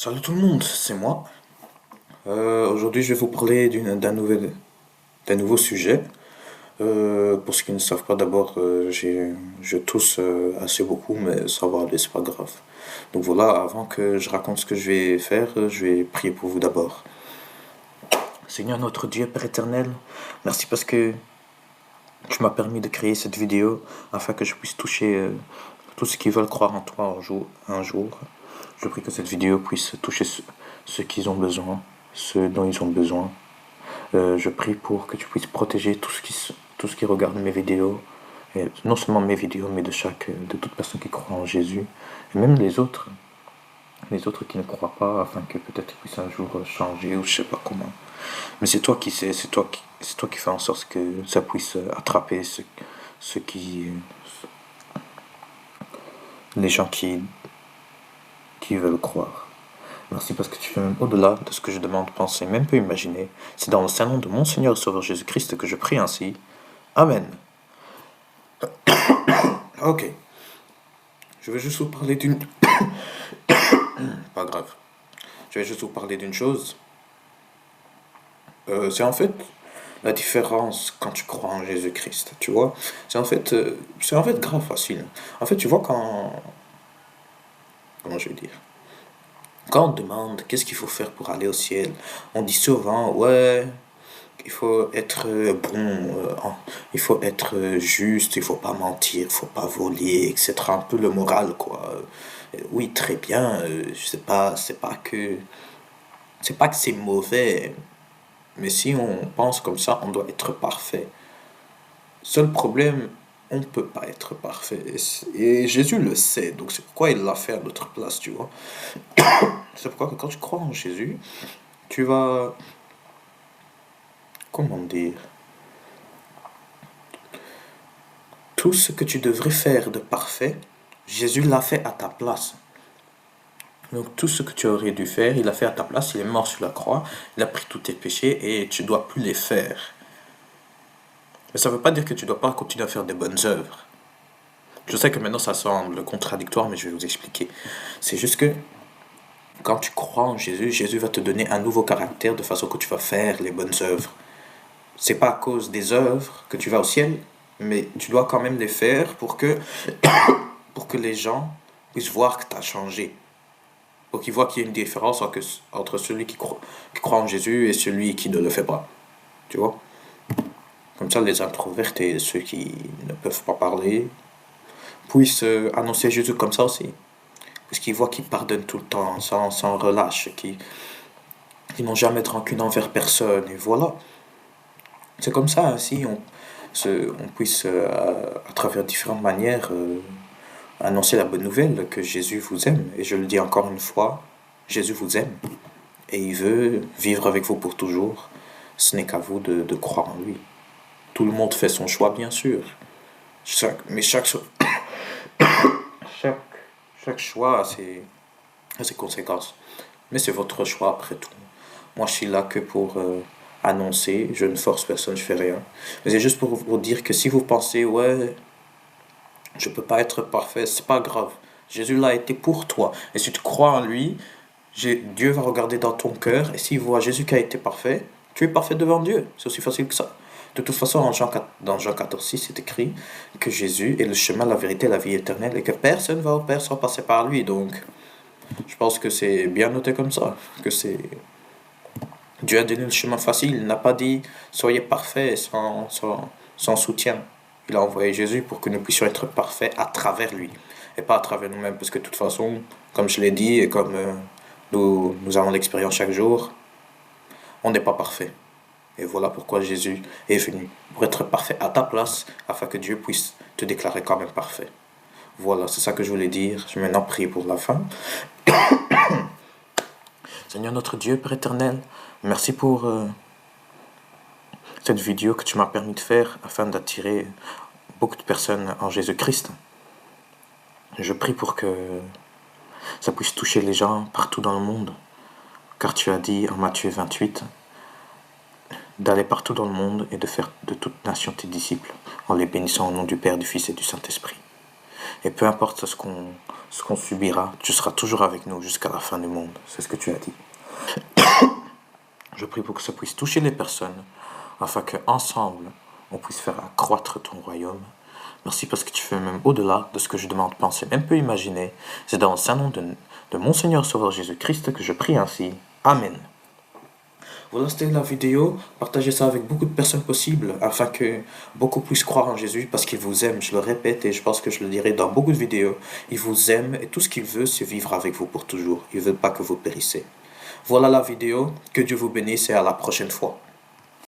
Salut tout le monde, c'est moi. Aujourd'hui, je vais vous parler d'un nouveau sujet. Pour ceux qui ne savent pas, d'abord, je tousse assez beaucoup, mais ça va aller, c'est pas grave. Donc voilà, avant que je raconte ce que je vais faire, je vais prier pour vous d'abord. Seigneur notre Dieu, Père éternel, merci parce que tu m'as permis de créer cette vidéo afin que je puisse toucher tous ceux qui veulent croire en toi un jour. Je prie que cette vidéo puisse toucher ceux qui ont besoin, ceux dont ils ont besoin. Je prie pour que tu puisses protéger tout ce qui regarde mes vidéos, et non seulement mes vidéos, mais de toute personne qui croit en Jésus, et même les autres qui ne croient pas, afin que peut-être ils puissent un jour changer ou je sais pas comment. Mais c'est toi qui sais, c'est toi qui fais en sorte que ça puisse attraper ceux qui, les gens qui veulent croire. Merci parce que tu fais même au-delà de ce que je demande, penser, même peu imaginer. C'est dans le saint nom de mon Seigneur et Sauveur Jésus-Christ que je prie ainsi. Amen. Ok. Je vais juste vous parler d'une... Pas grave. Je vais juste vous parler d'une chose. C'est en fait la différence quand tu crois en Jésus-Christ, tu vois. C'est en fait grave facile. En fait, tu vois quand... Comment je vais dire? Quand on demande qu'est-ce qu'il faut faire pour aller au ciel, on dit souvent, ouais, il faut être bon, il faut être juste, il faut pas mentir, il faut pas voler, etc. Un peu le moral, quoi. Oui, très bien, c'est pas que c'est mauvais, mais si on pense comme ça, on doit être parfait. Seul problème, on ne peut pas être parfait. Et Jésus le sait, donc c'est pourquoi il l'a fait à notre place, tu vois. C'est pourquoi que quand tu crois en Jésus, tu vas, comment dire, tout ce que tu devrais faire de parfait, Jésus l'a fait à ta place. Donc tout ce que tu aurais dû faire, il l'a fait à ta place, il est mort sur la croix, il a pris tous tes péchés et tu dois plus les faire. Mais ça ne veut pas dire que tu ne dois pas continuer à faire des bonnes œuvres. Je sais que maintenant ça semble contradictoire, mais je vais vous expliquer. C'est juste que quand tu crois en Jésus, Jésus va te donner un nouveau caractère de façon que tu vas faire les bonnes œuvres. C'est pas à cause des œuvres que tu vas au ciel, mais tu dois quand même les faire pour que les gens puissent voir que tu as changé. Pour qu'ils voient qu'il y a une différence entre celui qui croit en Jésus et celui qui ne le fait pas. Tu vois? Comme ça, les introvertis et ceux qui ne peuvent pas parler puissent annoncer Jésus comme ça aussi. Parce qu'ils voient qu'il pardonne tout le temps, sans relâche, qu'ils n'ont jamais de rancune envers personne. Et voilà. C'est comme ça, ainsi, on puisse, à travers différentes manières, annoncer la bonne nouvelle que Jésus vous aime. Et je le dis encore une fois, Jésus vous aime. Et il veut vivre avec vous pour toujours. Ce n'est qu'à vous de croire en lui. Tout le monde fait son choix, bien sûr. Mais chaque, chaque choix a ses conséquences. Mais c'est votre choix après tout. Moi, je suis là que pour annoncer. Je ne force personne, je fais rien. Mais c'est juste pour vous dire que si vous pensez, ouais, je peux pas être parfait, c'est pas grave. Jésus l'a été pour toi. Et si tu crois en lui, Dieu va regarder dans ton cœur. Et s'il voit Jésus qui a été parfait, tu es parfait devant Dieu. C'est aussi facile que ça. De toute façon, dans Jean 14,6, c'est écrit que Jésus est le chemin, la vérité et la vie éternelle et que personne ne va au Père sans passer par lui. Donc, je pense que c'est bien noté comme ça. Que c'est Dieu a donné le chemin facile. Il n'a pas dit soyez parfaits sans soutien. Il a envoyé Jésus pour que nous puissions être parfaits à travers lui et pas à travers nous-mêmes. Parce que de toute façon, comme je l'ai dit et comme nous avons l'expérience chaque jour, on n'est pas parfait. Et voilà pourquoi Jésus est venu, pour être parfait à ta place, afin que Dieu puisse te déclarer quand même parfait. Voilà, c'est ça que je voulais dire. Je vais maintenant prier pour la fin. Seigneur notre Dieu, Père éternel, merci pour cette vidéo que tu m'as permis de faire afin d'attirer beaucoup de personnes en Jésus-Christ. Je prie pour que ça puisse toucher les gens partout dans le monde, car tu as dit en Matthieu 28 d'aller partout dans le monde et de faire de toute nation tes disciples, en les bénissant au nom du Père, du Fils et du Saint-Esprit. Et peu importe ce qu'on subira, tu seras toujours avec nous jusqu'à la fin du monde. C'est ce que tu as dit. Je prie pour que ça puisse toucher les personnes, afin qu'ensemble, on puisse faire accroître ton royaume. Merci parce que tu fais même au-delà de ce que je demande, penser, même peu imaginer. C'est dans le saint nom de mon Seigneur Sauveur Jésus-Christ que je prie ainsi. Amen. Voilà, c'était la vidéo. Partagez ça avec beaucoup de personnes possibles afin que beaucoup puissent croire en Jésus parce qu'il vous aime. Je le répète et je pense que je le dirai dans beaucoup de vidéos. Il vous aime et tout ce qu'il veut, c'est vivre avec vous pour toujours. Il ne veut pas que vous périssez. Voilà la vidéo. Que Dieu vous bénisse et à la prochaine fois.